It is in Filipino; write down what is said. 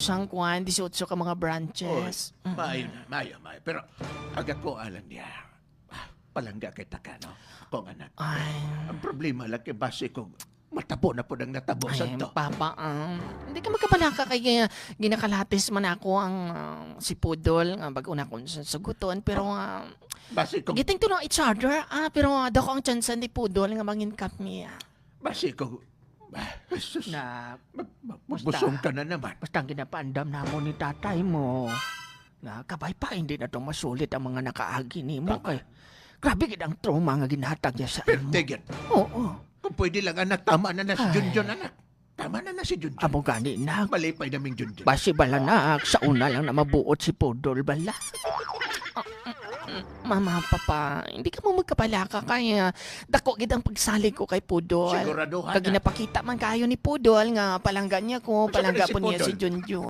Sang kuan, 18 ka mga Oh, branches. maayo na, maayo. Pero agad ko alam niya. Palangga kita ka, no? Ako ang anak. Ay, Ang problema lang kay base kong matabo na po ng natabo sa ay, to. papa, hindi ka magkabalaka kay ginakalatis man ako ang si Pudol, nga bago na akong saguton, pero Base kong, getting to know each other, pero dako ang chance ni Pudol nga mangin kami. base kong, sus, Na magbusong ka na naman. basta ang ginapandam na mo ni tatay mo. Na kabay pa hindi na to masulit ang mga nakaagi ni mo kay. Grabe gid ang trauma nga ginhatag niya sa imo. Tigit. Oo. Kung pwede lang, anak, tama na na si Junjun, anak. Tama na na si Junjun. Amo gani na. Malipay naming Junjun. Basi bala na sa una lang na mabuot si Pudol bala. Mama, papa, hindi ka mo magkabalaka kaya dako gid ang pagsalig ko kay Pudol. Siguraduhan Kag na. ginapakita man kayo ni Pudol nga palangga niya ko, Unsa man palangga si po niya Pudol? si Junjun.